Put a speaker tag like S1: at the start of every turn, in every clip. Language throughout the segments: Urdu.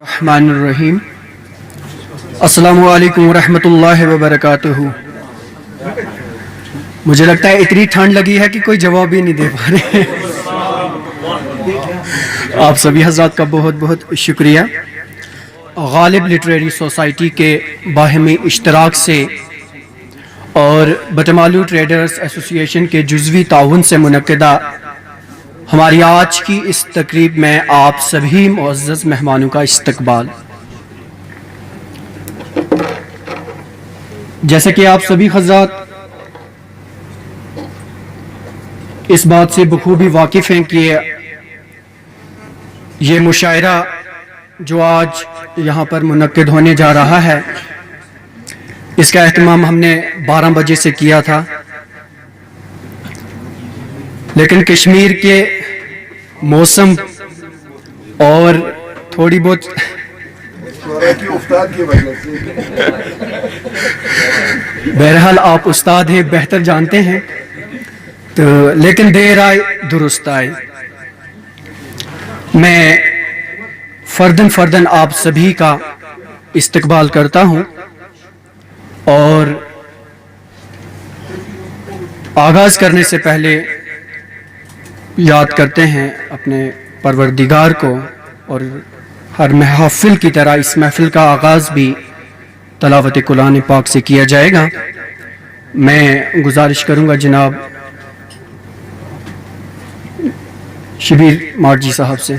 S1: الرحمن الرحیم السلام علیکم ورحمۃ اللہ وبرکاتہ۔ مجھے لگتا ہے اتنی ٹھنڈ لگی ہے کہ کوئی جواب ہی نہیں دے پا رہے۔ آپ سبھی حضرات کا بہت بہت شکریہ۔ غالب لٹریری سوسائٹی کے باہمی اشتراک سے اور بٹمالو ٹریڈرز ایسوسی ایشن کے جزوی تعاون سے منعقدہ ہماری آج کی اس تقریب میں آپ سبھی معزز مہمانوں کا استقبال۔ جیسے کہ آپ سبھی حضرات اس بات سے بخوبی واقف ہیں کہ یہ مشاعرہ جو آج یہاں پر منعقد ہونے جا رہا ہے، اس کا اہتمام ہم نے 12 بجے سے کیا تھا، لیکن کشمیر کے موسم اور تھوڑی بہت بہرحال آپ استاد ہیں، بہتر جانتے ہیں، تو لیکن دیر آئے درست آئے۔ میں فرداً آپ سبھی کا استقبال کرتا ہوں اور آغاز کرنے سے پہلے یاد کرتے ہیں اپنے پروردگار کو، اور ہر محفل کی طرح اس محفل کا آغاز بھی تلاوت قرآن پاک سے کیا جائے گا۔ میں گزارش کروں گا جناب شبیر مارجی صاحب سے۔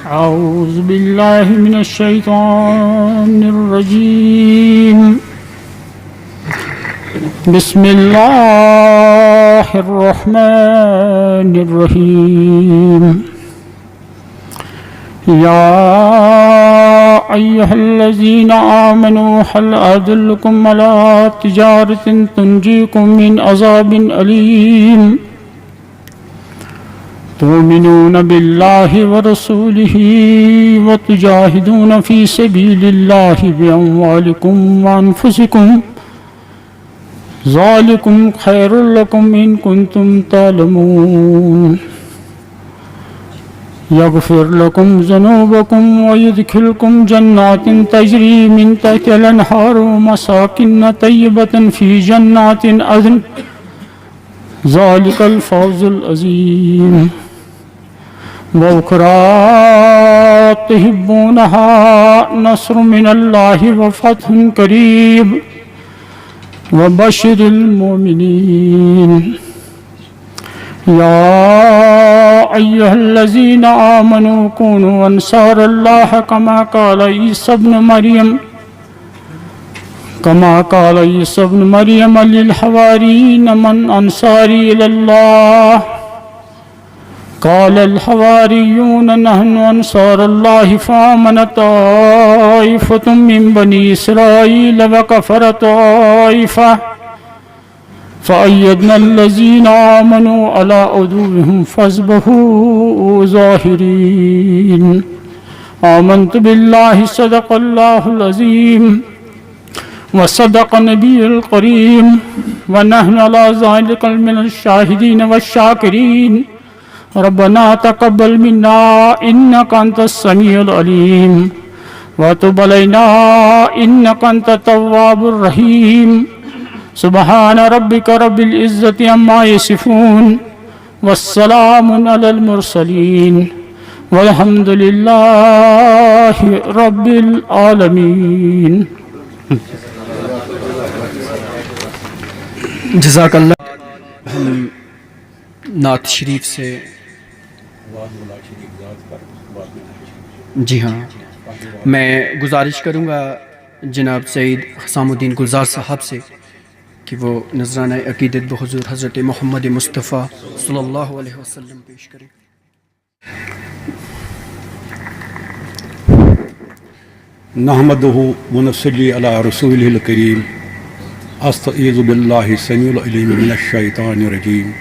S2: اعوذ باللہ من الشیطان الرجیم، بسم اللہ الرحمن الرحیم۔ یا ایہا الذین آمنوا هل ادلکم علی تجارۃ تنجیکم من عذاب علیم تؤمنون باللہ ورسولہ وتجاہدون فی سبیل اللہ باموالکم وانفسکم ذالکم خیر لکم ان کنتم تعلمون۔ یغفر لکم ذنوبکم ویدخلکم جنات تجری من تحتها الانہار ومساکن طیبۃ فی جنات عدن ذالک الفوز العظیم۔ وأخرى تحبونها نصر من اللہ وفتح قریب وبشر المؤمنین۔ یا ایہا الذین آمنوا کونوا انصار اللہ کما قال عیسی ابن مریم للحواریین من انصاری الی اللہ قال الحواریون نحن انصار اللہ فآمنت طائفۃ من بنی اسرائیل وکفرت طائفہ فأیدنا الذین آمنوا علی عدوہم فاصبحوا ظاہرین۔ آمنت باللہ صدق اللہ العظیم وصدق نبی الکریم ونحن علی ذلک من الشاہدین والشاکرین۔ ربنا تقبل منا انک انت السمیع العلیم وتب علینا انک انت التواب الرحیم۔ سبحان ربک رب العزت عما یصفون والسلام علی المرسلین والحمد للہ رب العالمین۔
S1: جزاک اللہ۔ ہم نعت شریف سے جی ہاں، میں گزارش کروں گا جناب سعید حسام الدین گلزار صاحب سے کہ وہ نذرانہ عقیدت بحضور حضرت محمد مصطفیٰ صلی اللہ علیہ وسلم پیش کریں۔
S3: نحمدہ ونصلی علی رسولہ الکریم۔ استعیذ باللہ السمیع العلیم من الشیطان الرجیم۔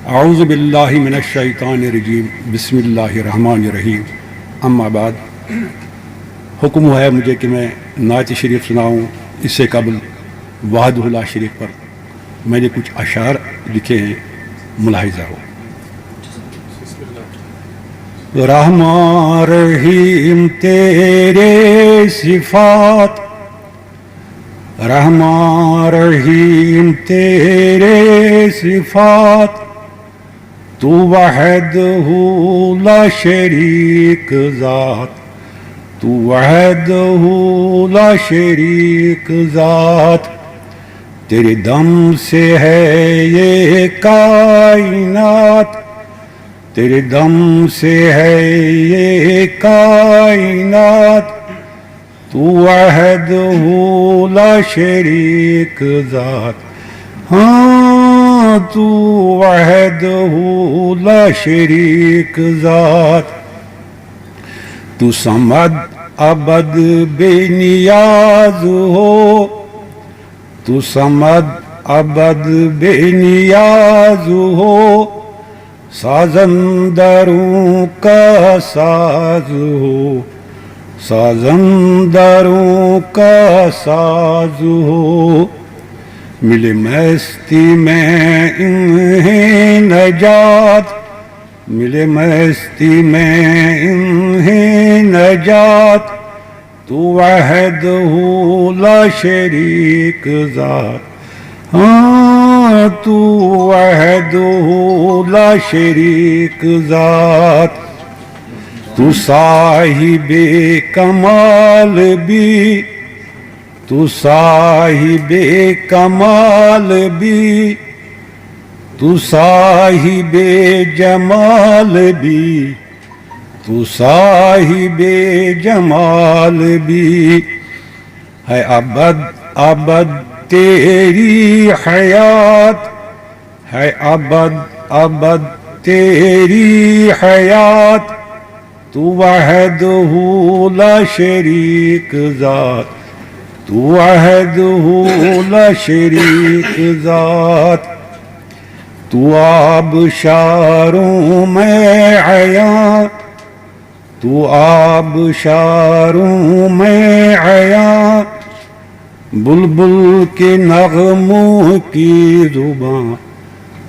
S3: اعوذ باللہ من الشیطان الرجیم، بسم اللہ الرحمن الرحیم۔ اما بعد، حکم ہے مجھے کہ میں نعت شریف سناؤں۔ اس سے قبل وحدہ لا شریف پر میں نے کچھ اشعار لکھے ہیں، ملاحظہ ہو۔ رحمان رحیم تیرے صفات، رحمان رحیم تیرے صفات، تو وحدہ لا شریک ذات، تو وحدہ لا شریک ذات، تیرے دم سے ہے یہ کائنات، تیرے دم سے ہے یہ کائنات، تو وحدہ لا شریک ذات، ہاں تو وحدہ لا شریک ذات، تو صمد ابد بے نیاز ہو، تو صمد ابد بے نیاز ہو، سازندروں کا ساز ہو، سازندروں کا ساز ہو، ملے مستی میں انہیں نجات، ملے مستی میں انہیں نجات، تو وحدہ لا شریک ذات، ہاں تو وحدہ لا شریک ذات، تو صاحب کمال بھی، تو صاحب کمال بھی، تو صاحب جمال بھی، تو صاحب جمال بھی، ہے ابد ابد تیری حیات، ہے ابد ابد تیری حیات، تو وحدہ لا شریک ذات، تو وحدہ لا شریک ذات، تو آبشاروں میں عیاں، تو آبشاروں میں عیاں، بلبل کے نغموں کی زباں،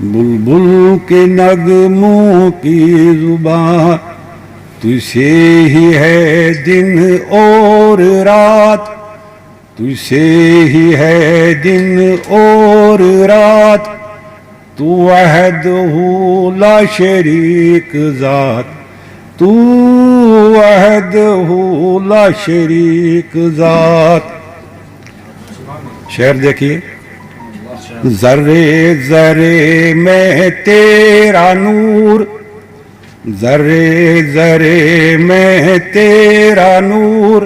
S3: بلبل کے نغموں کی زباں، تجھے ہی ہے دن اور رات، تجھے ہی ہے دن اور رات، تو وحدہ لا شریک ذات، تو وحدہ لا شریک ذات۔ شعر دیکھیے، ذرے ذرے میں تیرا نور، ذرے ذرے میں تیرا نور،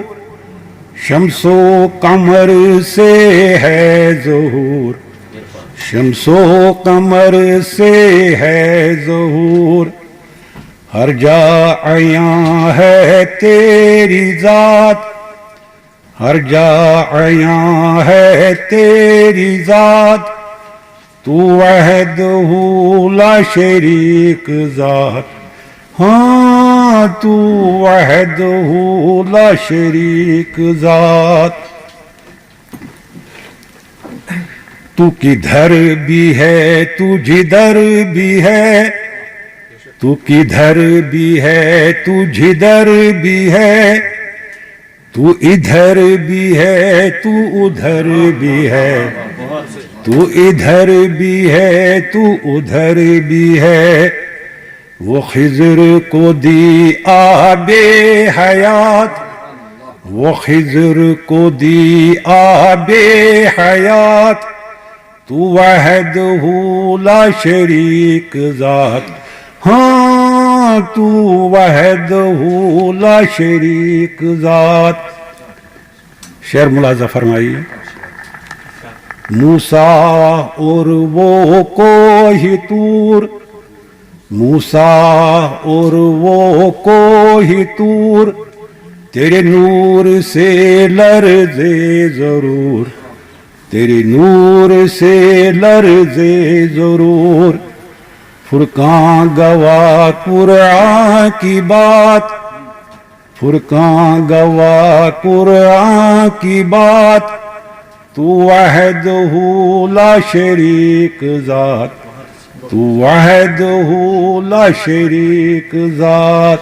S3: شمس و قمر سے ہے ظہور، شمس و قمر سے ہے ظہور، ہر جا عیاں ہے تیری ذات، ہر جا عیاں ہے تیری ذات، تو وحدہ لا شریک ذات، ہاں تو وحدہ لا شریک ذات، تو کدھر بھی ہے تو جدھر بھی ہے، تو کدھر بھی ہے تو جدھر بھی ہے، تو ادھر بھی ہے تو ادھر بھی ہے، تو ادھر بھی ہے تو ادھر بھی ہے، وہ خضر کو دی آب حیات، وہ خضر کو دی آب حیات، تو وحدہ لا شریک ذات، ہاں تو وحدہ لا شریک ذات۔ شعر ملاحظہ فرمائیے، موسیٰ اور وہ کوہ طور، موسیٰ اور وہ کوہ طور، تیرے نور سے لرزے ضرور، تیرے نور سے لرزے ضرور، فرقان گواہ قرآن کی بات، فرقان گواہ قرآن کی بات، تو وحدہ لا شریک ذات، تو وحدہ لا شریک ذات۔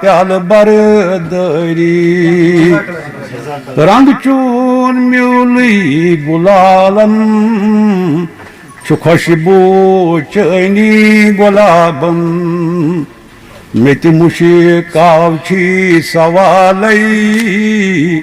S3: پیال برداری رنگ چون میولی گلالن چھ خوشبو چینی گلابن مت مشکاو چھی سوالی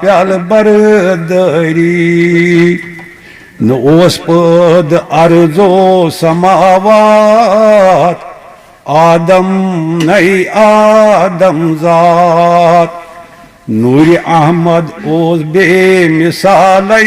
S3: پیال برداری نوس پد ارضو سماوات آدم نئی آدم ذات نور احمد اوس بے مثالی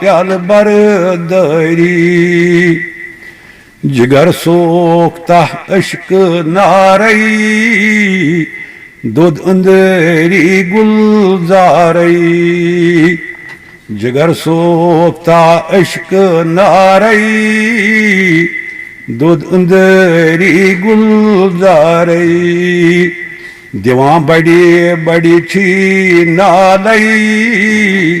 S3: پیال برداری جگر سوکھتا عشق نارئی دودھ اندری گلزارئی جگر سوکھتا عشق نارئی دودھ اندری گلزارئی دیوان بڑی بڑی چھی نالئی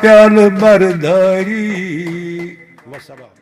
S3: پیال برداری وسلام